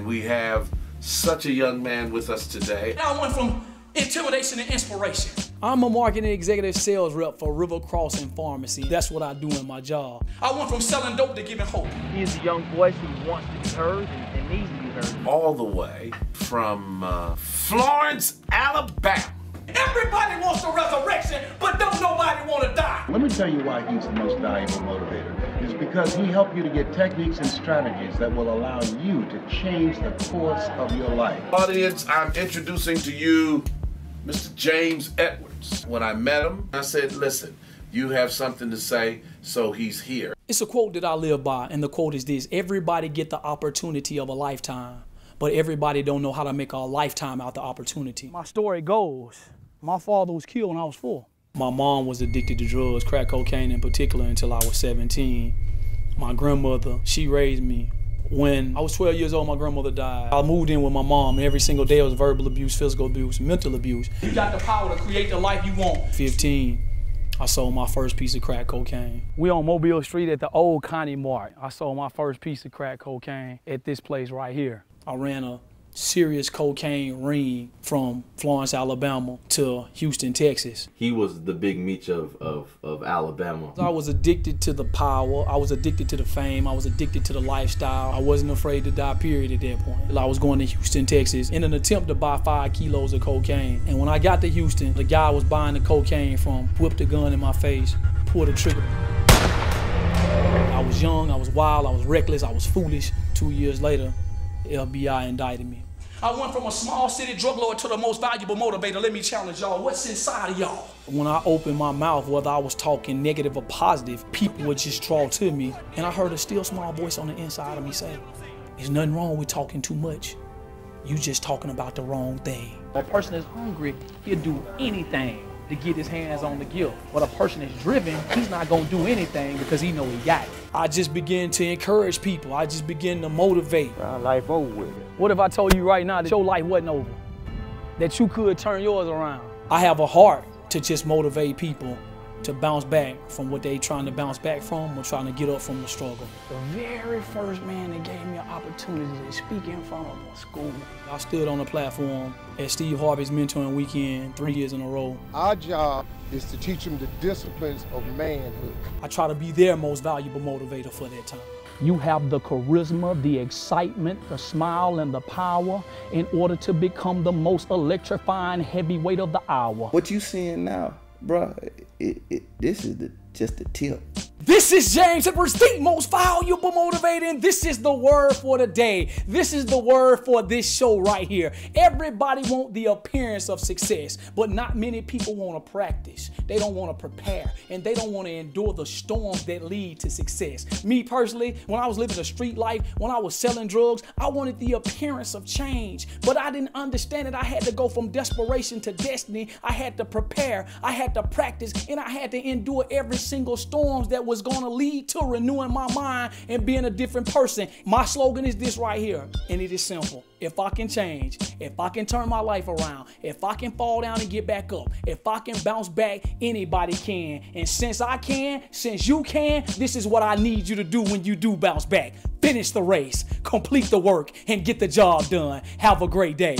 We have such a young man with us today. I went from intimidation to inspiration. I'm a marketing executive sales rep for River Crossing Pharmacy. That's what I do in my job. I went from selling dope to giving hope. He's a young voice who wants to be heard and needs to be heard. All the way from Florence, Alabama. Everybody wants the resurrection, but don't nobody want to die. Let me tell you why he's the most valuable motivator. It's because he helped you to get techniques and strategies that will allow you to change the course of your life. Audience, I'm introducing to you Mr. James Edwards. When I met him, I said, listen, you have something to say, so he's here. It's a quote that I live by, and the quote is this: everybody get the opportunity of a lifetime, but everybody don't know how to make a lifetime out the opportunity. My story goes, my father was killed when I was 4. My mom was addicted to drugs, crack cocaine in particular, until I was 17. My grandmother, she raised me. When I was 12 years old, my grandmother died. I moved in with my mom, and every single day it was verbal abuse, physical abuse, mental abuse. You got the power to create the life you want. 15, I sold my first piece of crack cocaine. We on Mobile Street at the old Connie Mart. I sold my first piece of crack cocaine at this place right here. I ran a serious cocaine ring from Florence, Alabama to Houston, Texas. He was the big Meech of Alabama. I was addicted to the power. I was addicted to the fame. I was addicted to the lifestyle. I wasn't afraid to die, period, at that point. I was going to Houston, Texas in an attempt to buy 5 kilos of cocaine. And when I got to Houston, the guy I was buying the cocaine from whipped a gun in my face, pulled the trigger. I was young, I was wild, I was reckless, I was foolish. 2 years later, FBI indicted me. I went from a small city drug lord to the most valuable motivator. Let me challenge y'all. What's inside of y'all? When I opened my mouth, whether I was talking negative or positive, people would just draw to me. And I heard a still small voice on the inside of me say, there's nothing wrong with talking too much. You just talking about the wrong thing. A person is hungry, he'll do anything to get his hands on the gift. But a person is driven, he's not gonna do anything because he know he got it. I just begin to encourage people. I just begin to motivate. Life over with. What if I told you right now that your life wasn't over? That you could turn yours around? I have a heart to just motivate people to bounce back from what they trying to bounce back from or trying to get up from the struggle. The very first man that gave me an opportunity to speak in front of a school. I stood on the platform at Steve Harvey's mentoring weekend 3 years in a row. Our job is to teach them the disciplines of manhood. I try to be their most valuable motivator for that time. You have the charisma, the excitement, the smile, and the power in order to become the most electrifying heavyweight of the hour. What you seeing now, bro, this is just the tip. This is James Edwards, the most valuable motivator, and this is the word for the day. This is the word for this show right here. Everybody wants the appearance of success, but not many people want to practice. They don't want to prepare, and they don't want to endure the storms that lead to success. Me personally, when I was living a street life, when I was selling drugs, I wanted the appearance of change, but I didn't understand it. I had to go from desperation to destiny. I had to prepare, I had to practice, and I had to endure every single storm that was going to lead to renewing my mind and being a different person. My slogan is this right here, and it is simple. If I can change, if I can turn my life around, if I can fall down and get back up, if I can bounce back, anybody can. And since I can, since you can, this is what I need you to do when you do bounce back. Finish the race, complete the work, and get the job done. Have a great day.